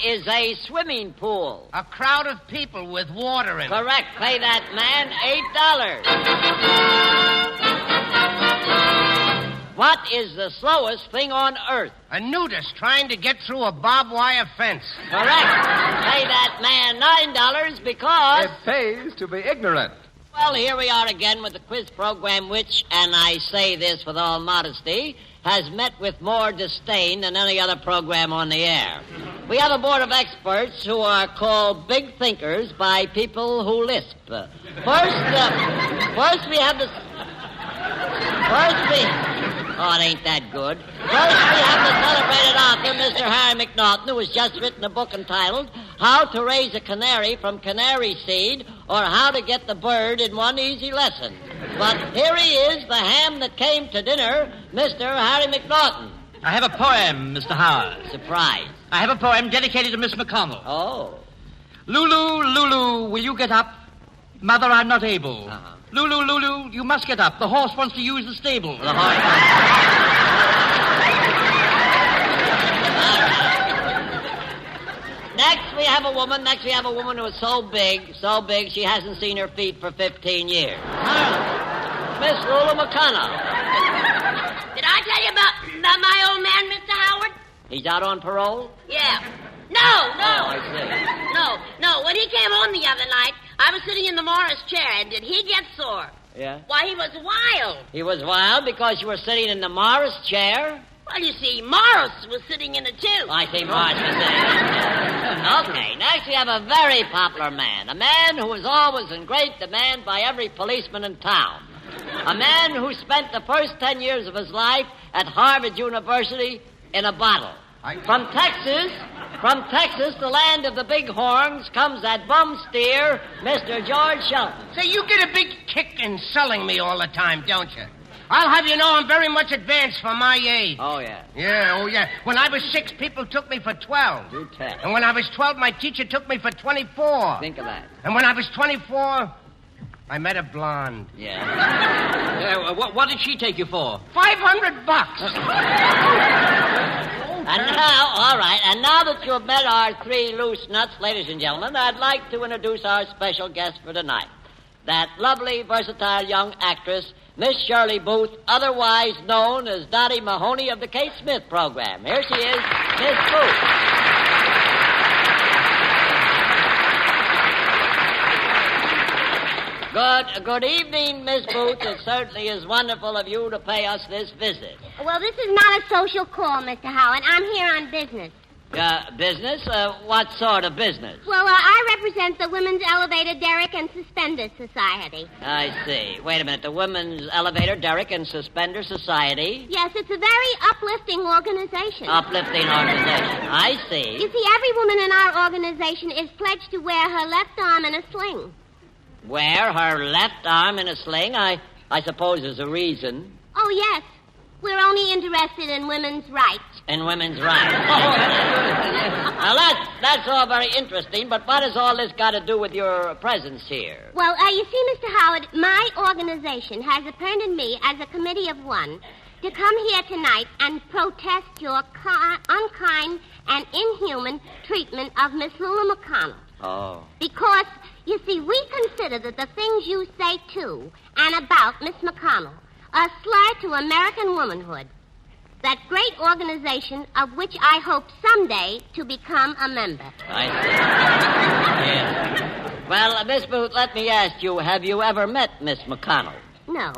is a swimming pool? A crowd of people with water in it. Correct. Pay that man $8. What is the slowest thing on earth? A nudist trying to get through a barbed wire fence. Correct. Pay that man $9 because... It pays to be ignorant. Well, here we are again with the quiz program which, and I say this with all modesty, has met with more disdain than any other program on the air. We have a board of experts who are called big thinkers by people who lisp. First we have the... Oh, it ain't that good. First, we have the celebrated author, Mr. Harry McNaughton, who has just written a book entitled How to Raise a Canary from Canary Seed, or How to Get the Bird in One Easy Lesson. But here he is, the ham that came to dinner, Mr. Harry McNaughton. I have a poem, Mr. Howard. Surprise. I have a poem dedicated to Miss McConnell. Oh. Lulu, Lulu, will you get up? Mother, I'm not able. Uh-huh. Lulu, Lulu, you must get up. The horse wants to use the stable. The horse. Next, we have a woman who is so big, she hasn't seen her feet for 15 years. Miss Lulu McConnell. Did I tell you about my old man, Mr. Howard? He's out on parole? Yeah. No. Oh, I see. No. When he came home the other night, I was sitting in the Morris chair, and did he get sore? Yeah? Why, he was wild. He was wild because you were sitting in the Morris chair? Well, you see, Morris was sitting in it, too. I see Morris was sitting in the chair. Okay, next we have a very popular man. A man who is always in great demand by every policeman in town. A man who spent the first 10 years of his life at Harvard University in a bottle. From Texas, the land of the bighorns, comes that bum steer, Mr. George Shelton. Say, you get a big kick in selling me all the time, don't you? I'll have you know I'm very much advanced for my age. Oh, yeah. Yeah. When I was 6, people took me for 12. Do tell. And when I was 12, my teacher took me for 24. Think of that. And when I was 24, I met a blonde. Yeah. What did she take you for? $500. And now, all right, and now that you've met our 3 loose nuts, ladies and gentlemen, I'd like to introduce our special guest for tonight. That lovely, versatile young actress, Miss Shirley Booth, otherwise known as Dottie Mahoney of the Kate Smith program. Here she is, Miss Booth. Good evening, Miss Booth. It certainly is wonderful of you to pay us this visit. Well, this is not a social call, Mr. Howard. I'm here on business. Business? What sort of business? Well, I represent the Women's Elevator Derrick and Suspender Society. I see. Wait a minute. The Women's Elevator Derrick and Suspender Society? Yes, it's a very uplifting organization. Uplifting organization. I see. You see, every woman in our organization is pledged to wear her left arm in a sling. Wear her left arm in a sling? I suppose there's a reason. Oh, yes. We're only interested in women's rights. In women's rights. Now, that's all very interesting, but what has all this got to do with your presence here? Well, you see, Mr. Howard, my organization has appointed me as a committee of one to come here tonight and protest your unkind and inhuman treatment of Miss Lulu McConnell. Oh. Because, you see, we consider that the things you say to and about Miss McConnell a slur to American womanhood, that great organization of which I hope someday to become a member. I see. Yes. Well, Miss Booth, let me ask you, have you ever met Miss McConnell? No,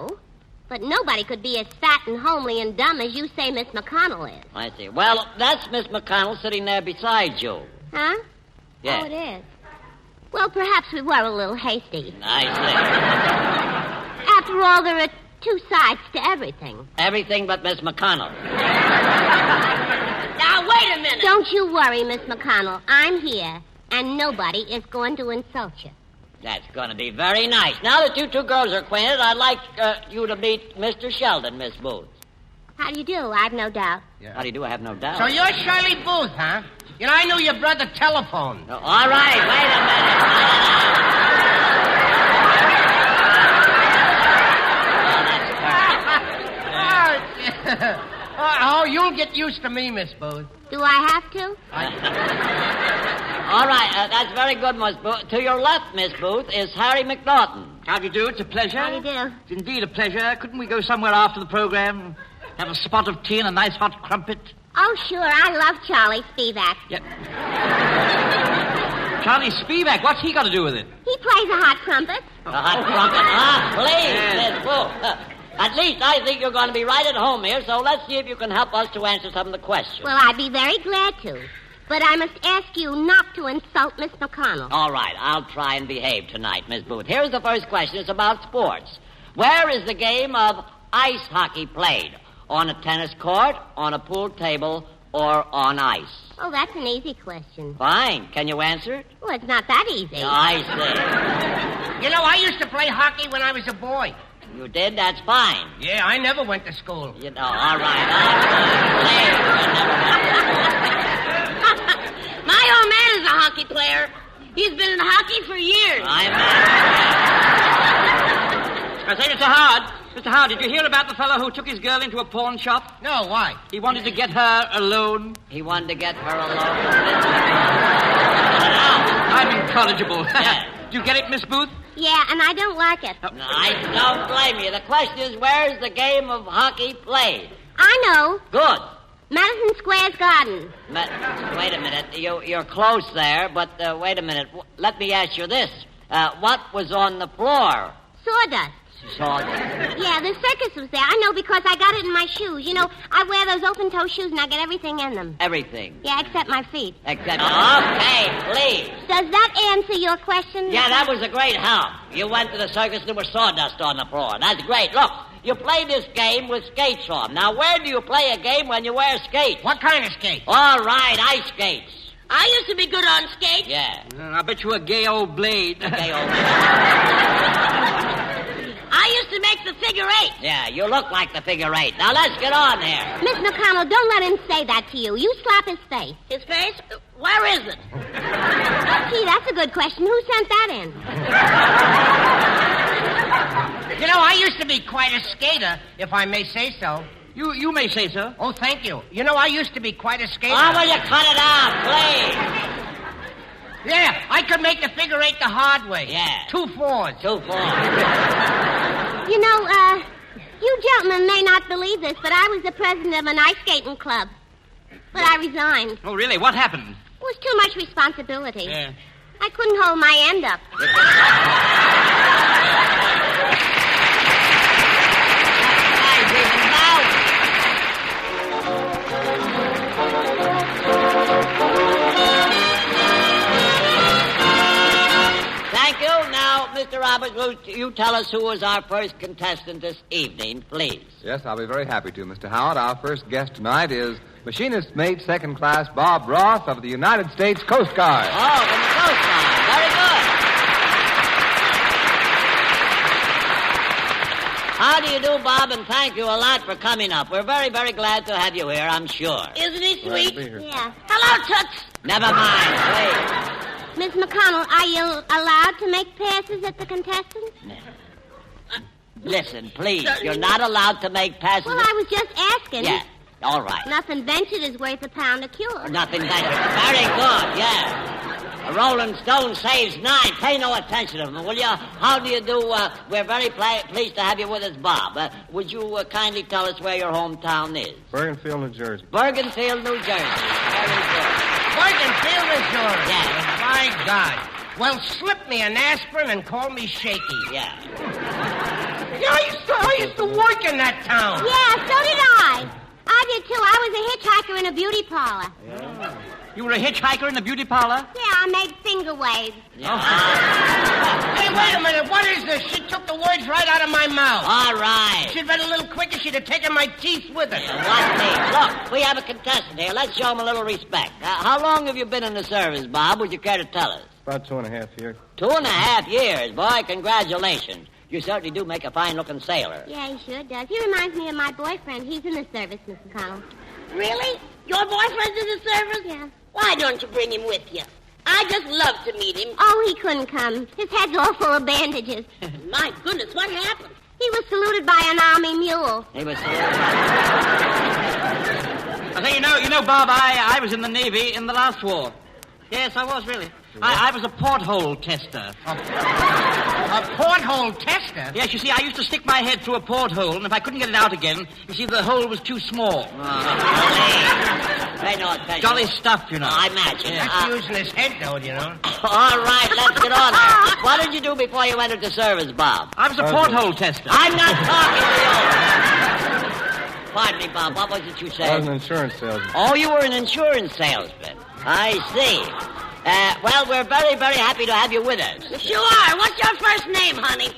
but nobody could be as fat and homely and dumb as you say Miss McConnell is. I see. Well, that's Miss McConnell sitting there beside you. Huh? Yes. Oh, it is. Well, perhaps we were a little hasty. I see. After all, there are 2 sides to everything. Everything but Miss McConnell. Now, wait a minute. Don't you worry, Miss McConnell. I'm here, and nobody is going to insult you. That's going to be very nice. Now that you 2 girls are acquainted, I'd like you to meet Mr. Sheldon, Miss Booth. How do you do? I've no doubt. Yeah. How do you do? I have no doubt. So you're Shirley Booth, huh? You know, I knew your brother telephoned. Oh, all right, wait a minute. Oh, you'll get used to me, Miss Booth. Do I have to? All right, that's very good, Miss Booth. To your left, Miss Booth, is Harry McNaughton. How do you do? It's a pleasure. How do you do? It's indeed a pleasure. Couldn't we go somewhere after the program? Have a spot of tea and a nice hot crumpet? Oh, sure. I love Charlie Spivak. Yep. Charlie Spivak, what's he got to do with it? He plays a hot trumpet. A hot trumpet? Please, Miss Booth. At least I think you're going to be right at home here, so let's see if you can help us to answer some of the questions. Well, I'd be very glad to. But I must ask you not to insult Miss McConnell. All right, I'll try and behave tonight, Miss Booth. Here's the first question. It's about sports. Where is the game of ice hockey played? On a tennis court, on a pool table, or on ice? Oh, that's an easy question. Fine. Can you answer it? Well, it's not that easy. I see. You know, I used to play hockey when I was a boy. You did? That's fine. Yeah, I never went to school. You know, all right. My old man is a hockey player. He's been in hockey for years. I say, Mr. Howard, did you hear about the fellow who took his girl into a pawn shop? No, why? He wanted to get her alone. He wanted to get her alone. I'm incorrigible. Yeah. Do you get it, Miss Booth? Yeah, and I don't like it. I don't blame you. The question is, where's the game of hockey played? I know. Good. Madison Square Garden. Wait a minute. You're close there, but wait a minute. Let me ask you this. What was on the floor? Sawdust. Sawdust. Yeah, the circus was there. I know because I got it in my shoes. You know, I wear those open-toe shoes and I get everything in them. Everything. Yeah, except my feet. Except... Okay, please. Does that answer your question? Yeah, that was a great help. You went to the circus and there was sawdust on the floor. That's great. Look, you play this game with skates on. Now, where do you play a game when you wear skates? What kind of skate? All right, ice skates. I used to be good on skates. Yeah. I bet you a gay old blade. Okay, I used to make the figure eight. Yeah, you look like the figure eight. Now, let's get on there. Miss McConnell, don't let him say that to you. You slap his face. His face? Where is it? Gee, that's a good question. Who sent that in? You know, I used to be quite a skater, if I may say so. You may say so. Oh, thank you. You know, I used to be quite a skater. Oh, will you cut it out, please? Yeah, I could make the figure eight the hard way. Yeah. 2 fours. 2 4. You know, you gentlemen may not believe this, but I was the president of an ice skating club. But I resigned. Oh, really? What happened? It was too much responsibility. Yeah. I couldn't hold my end up. Thank you. Now, Mr. Roberts, will you tell us who was our first contestant this evening, please? Yes, I'll be very happy to, Mr. Howard. Our first guest tonight is Machinist Mate Second Class Bob Roth of the United States Coast Guard. Oh, from the Coast Guard. Very good. How do you do, Bob? And thank you a lot for coming up. We're very, very glad to have you here, I'm sure. Isn't he sweet? Yeah. Hello, Toots. Never mind, please. Miss McConnell, are you allowed to make passes at the contestants? Listen, please. You're not allowed to make passes. Well, I was just asking. Yeah, all right. Nothing ventured is worth a pound of cure. Nothing better. Very good, yeah. A Rolling Stone saves 9. Pay no attention to them, will you? How do you do? We're very pleased to have you with us, Bob. Would you kindly tell us where your hometown is? Bergenfield, New Jersey. Bergenfield, New Jersey. Very good. Bergenfield, Missouri. Yeah. My God. Well, slip me an aspirin and call me shaky. Yeah. Yeah, I used to work in that town. Yeah, so did I. I did, too. I was a hitchhiker in a beauty parlor. You were a hitchhiker in a beauty parlor? Yeah, I made finger waves. Hey, wait a minute. What is this? She took the words right out of my mouth. All right. If she'd been a little quicker, she'd have taken my teeth with her. What teeth? Look, we have a contestant here. Let's show him a little respect. How long have you been in the service, Bob? Would you care to tell us? About 2.5 years. 2.5 years, boy. Congratulations. You certainly do make a fine-looking sailor. Yeah, he sure does. He reminds me of my boyfriend. He's in the service, Miss McConnell. Really? Your boyfriend's in the service? Yeah. Why don't you bring him with you? I just love to meet him. Oh, he couldn't come. His head's all full of bandages. My goodness, what happened? He was saluted by an army mule. He was... I think You know, Bob, I was in the Navy in the last war. Yes, I was, really. I was a porthole tester. A porthole tester? Yes, you see, I used to stick my head through a porthole, and if I couldn't get it out again, you see, the hole was too small. Pay no attention. Jolly stuff, you know. I imagine. That's using his head, though, you know. All right, let's get on there. What did you do before you entered the service, Bob? I was a porthole tester. I'm not talking to you. Pardon me, Bob. What was it you said? I was an insurance salesman. Oh, you were an insurance salesman. I see. Well, we're very, very happy to have you with us. You sure are. What's your first name, honey?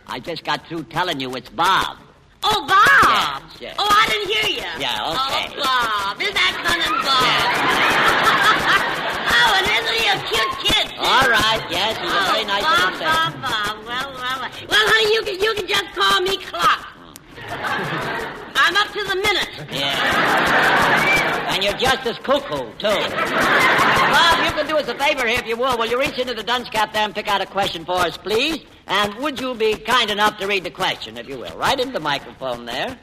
I just got through telling you it's Bob. Oh, Bob. Yes. Oh, I didn't hear you. Yeah, okay. Oh, Bob. Is that cunning, Bob? Oh, and isn't he a cute kid, too? All right, yes, he's a very nice Bob, little fellow. Bob. Well, honey, you can just call me Clock. I'm up to the minute. Yeah. And you're just as cuckoo, too. Bob, you can do us a favor here, if you will. Will you reach into the dunce cap there and pick out a question for us, please? And would you be kind enough to read the question, if you will? Right into the microphone there.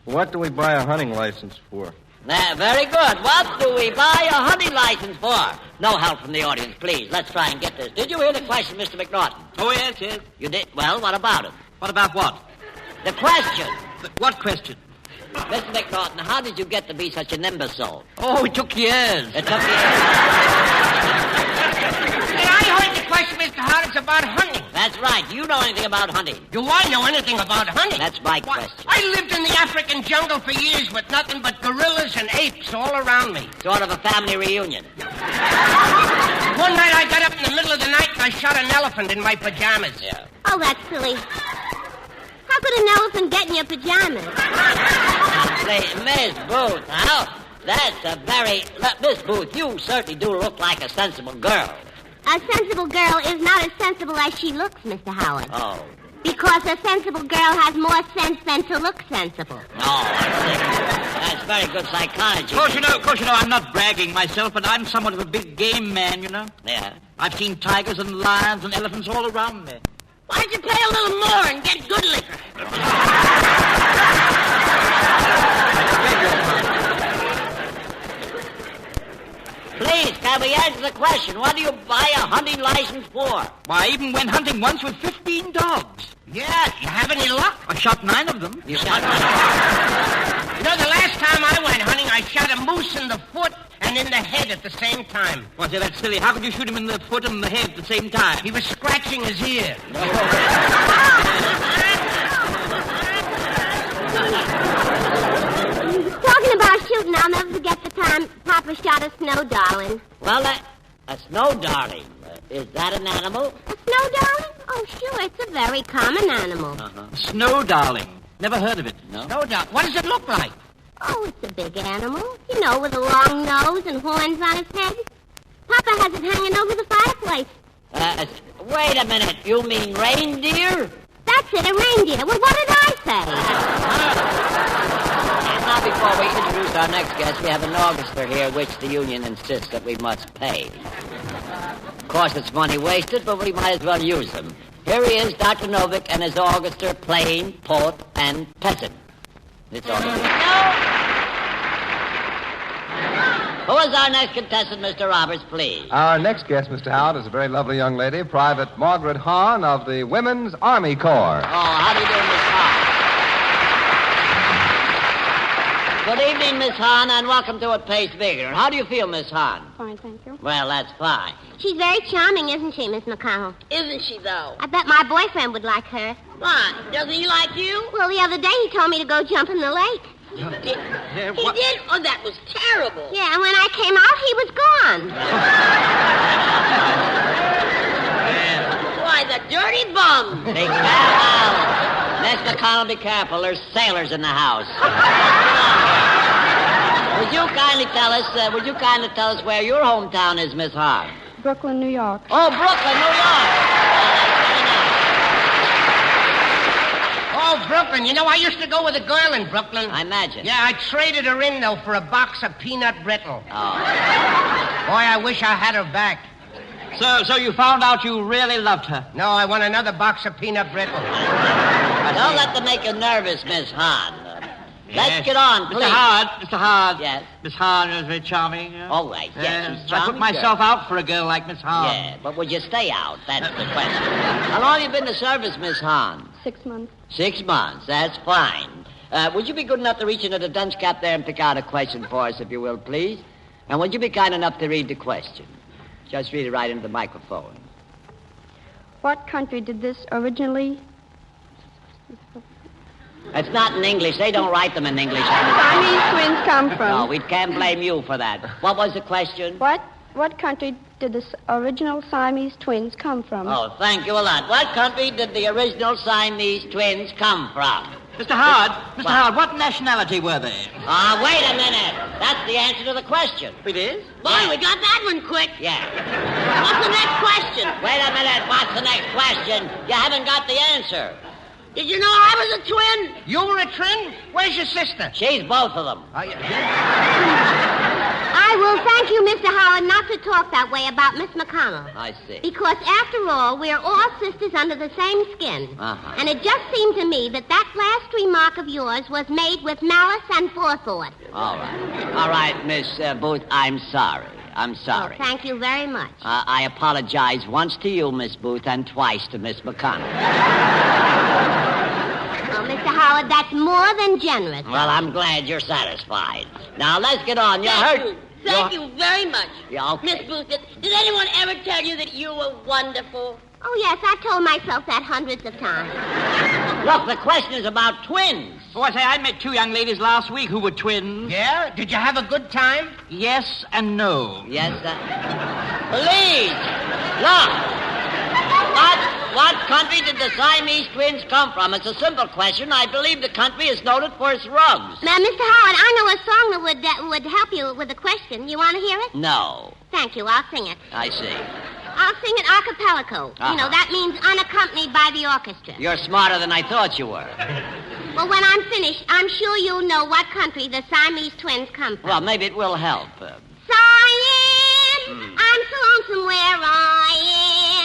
What do we buy a hunting license for? Very good. What do we buy a hunting license for? No help from the audience, please. Let's try and get this. Did you hear the question, Mr. McNaughton? Oh, yes. You did? Well, what about it? What about what? The question. What question? Mr. McNaughton, how did you get to be such an imbecile? Oh, it took years. It took years. Hey, I heard the question, Mr. Hart, is about hunting. That's right. You know anything about hunting? Do I know anything about hunting? That's my Why, question. I lived in the African jungle for years with nothing but gorillas and apes all around me. Sort of a family reunion. One night I got up in the middle of the night and I shot an elephant in my pajamas. Yeah. Oh, that's silly. How could an elephant get in your pajamas? Say, Miss Booth, now, that's a very... Look, Miss Booth, you certainly do look like a sensible girl. A sensible girl is not as sensible as she looks, Mr. Howard. Oh. Because a sensible girl has more sense than to look sensible. Oh, I see. That's very good psychology. Of course, you know, I'm not bragging myself, but I'm somewhat of a big game man, you know. Yeah. I've seen tigers and lions and elephants all around me. Why don't you pay a little more and get good liquor? Please, can we answer the question? What do you buy a hunting license for? Why, I even went hunting once with 15 dogs. Yeah, you have any luck? I shot 9 of them. You shot You know, the last time I went hunting, I shot a moose in the foot and in the head at the same time. Why, say, that's silly. How could you shoot him in the foot and in the head at the same time? He was scratching his ear. Talking about shooting, I'll never forget the time Papa shot a snow darling. Well, a snow darling. Is that an animal? A snow darling? Oh, sure, it's a very common animal. Snow darling. Never heard of it. No? No doubt. What does it look like? Oh, it's a big animal. You know, with a long nose and horns on its head. Papa has it hanging over the fireplace. Wait a minute. You mean reindeer? That's it, a reindeer. Well, what did I say? And now, before we introduce our next guest, we have an orchestra here which the union insists that we must pay. Of course, it's money wasted, but we might as well use them. Here he is, Dr. Novick, and his orchestra playing poet and peasant. It's all. Who is our next contestant, Mr. Roberts, please? Our next guest, Mr. Howard, is a very lovely young lady, Private Margaret Hahn of the Women's Army Corps. Oh, how do you do, Miss Hahn? Good evening, Miss Hahn, and welcome to It Pays Bigger. How do you feel, Miss Hahn? Fine, thank you. Well, that's fine. She's very charming, isn't she, Miss McConnell? Isn't she, though? I bet my boyfriend would like her. Why? Doesn't he like you? Well, the other day he told me to go jump in the lake. He did? Oh, that was terrible. Yeah, and when I came out, he was gone. Why, the dirty bum. Be careful. Miss McConnell, be careful. There's sailors in the house. Would you kindly tell us where your hometown is, Miss Hahn? Brooklyn, New York. Oh, Brooklyn, New York. Oh, Brooklyn. You know, I used to go with a girl in Brooklyn. I imagine. Yeah, I traded her in, though, for a box of peanut brittle. Oh. Boy, I wish I had her back. So you found out you really loved her? No, I want another box of peanut brittle. Don't let them make you nervous, Miss Hahn. Let's get on, please. Mr. Howard. Yes? Miss Howard is very charming. All right, yes, she's I charming put myself out for a girl like Miss Howard. Yeah, but would you stay out? That's the question. How long have you been in service, Miss Hahn? 6 months. 6 months. That's fine. Would you be good enough to reach into the dunce cap there and pick out a question for us, if you will, please? And would you be kind enough to read the question? Just read it right into the microphone. What country did this originally... It's not in English. They don't write them in English. Siamese twins come from? No, we can't blame you for that. What was the question? What country did the original Siamese twins come from? Oh, thank you a lot. What country did the original Siamese twins come from? Mr. Howard, what nationality were they? Wait a minute. That's the answer to the question. It is? Boy, we got that one quick. Yeah. What's the next question? Wait a minute. What's the next question? You haven't got the answer. Did you know I was a twin? You were a twin? Where's your sister? She's both of them. I will thank you, Mr. Howard, not to talk that way about Miss McConnell. I see. Because, after all, we're all sisters under the same skin. Uh-huh. And it just seemed to me that last remark of yours was made with malice and forethought. All right, Miss Booth, I'm sorry. I'm sorry. Oh, thank you very much. I apologize once to you, Miss Booth, and twice to Miss McConnell. Oh, Mr. Howard, that's more than generous. Well, I'm glad you're satisfied. Now, let's get on. Thank you very much. Yeah, okay. Miss Booth, did anyone ever tell you that you were wonderful? Oh, yes, I've told myself that hundreds of times. Look, the question is about twins. Oh, I met 2 young ladies last week who were twins. Yeah? Did you have a good time? Yes and no. Yes, Please, look. What country did the Siamese twins come from? It's a simple question. I believe the country is noted for its rugs. Now, Mr. Howard, I know a song that would help you with the question. You want to hear it? No. Thank you. I'll sing it. I see. I'll sing it a cappella. Uh-huh. You know, that means unaccompanied by the orchestra. You're smarter than I thought you were. Well, when I'm finished, I'm sure you'll know what country the Siamese twins come from. Well, maybe it will help. Siam, I'm so lonesome where I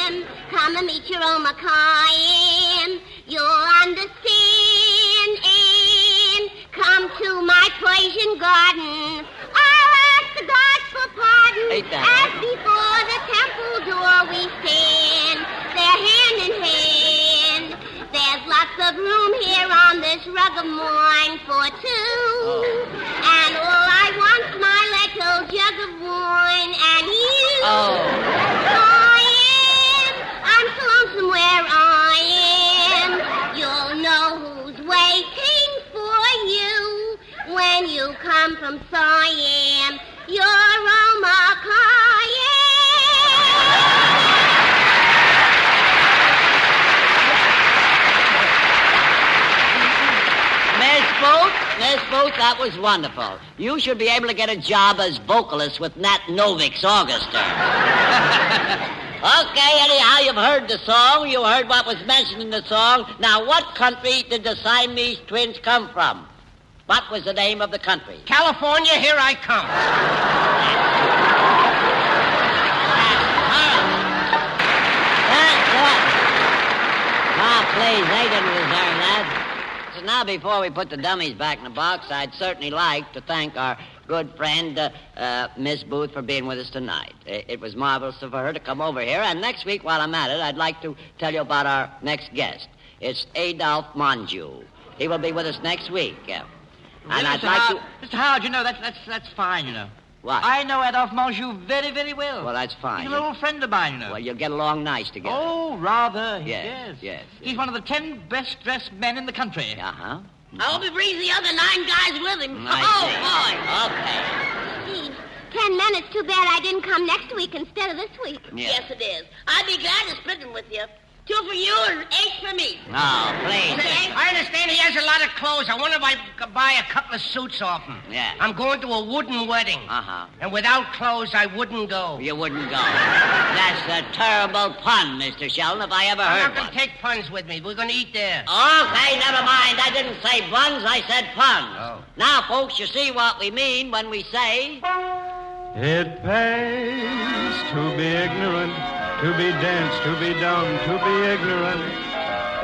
am. Come and meet your own Macaim. You'll understand and come to my Persian garden. I'll ask the gods for pardon. Ain't that As before the temple door we stand. They're hand in hand. There's lots of room here on this rug of mine for 2. And all I want's my little jug of wine and you. I'm so lonesome where I am. You'll know who's waiting for you when you come from Siam. You're Roma Kayam. Miss Booth, that was wonderful. You should be able to get a job as vocalist with Nat Novik's orchestra. Okay, anyhow, you've heard the song. You heard what was mentioned in the song. Now, what country did the Siamese twins come from? What was the name of the country? California, here I come. Please, they didn't deserve that. So now, before we put the dummies back in the box, I'd certainly like to thank our good friend, Miss Booth, for being with us tonight. It was marvelous of her to come over here. And next week, while I'm at it, I'd like to tell you about our next guest. It's Adolphe Monjou. He will be with us next week. And I'd like to... Mr. Howard, you know, that's fine, you know. What? I know Adolphe Monjou very, very well. Well, that's fine. He's an old friend of mine, you know. Well, you'll get along nice together. Oh, rather. Yes. He's one of the 10 best-dressed men in the country. Uh-huh. I hope he brings the other 9 guys with him. Okay. Gee, 10 men, it's too bad I didn't come next week instead of this week. Yeah. Yes, it is. I'd be glad to split them with you. 2 for you and 8 for me. No, please. I understand he has a lot of clothes. I wonder if I could buy a couple of suits off him. Yeah. I'm going to a wooden wedding. Uh-huh. And without clothes, I wouldn't go. You wouldn't go. That's a terrible pun, Mr. Sheldon, if I ever I'm heard not going one. to take puns with me. We're going to eat there. Okay, never mind. I didn't say buns, I said puns. Oh. Now, folks, you see what we mean when we say... It pays to be ignorant, to be dense, to be dumb, to be ignorant.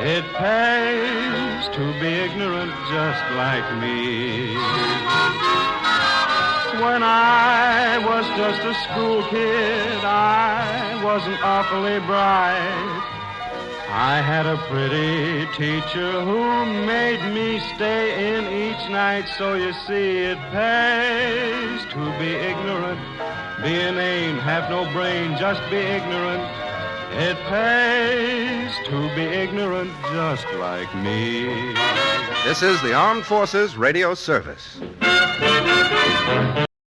It pays to be ignorant just like me. When I was just a school kid, I wasn't awfully bright. I had a pretty teacher who made me stay in each night. So you see, it pays to be ignorant. Be inane, have no brain, just be ignorant. It pays to be ignorant just like me. This is the Armed Forces Radio Service.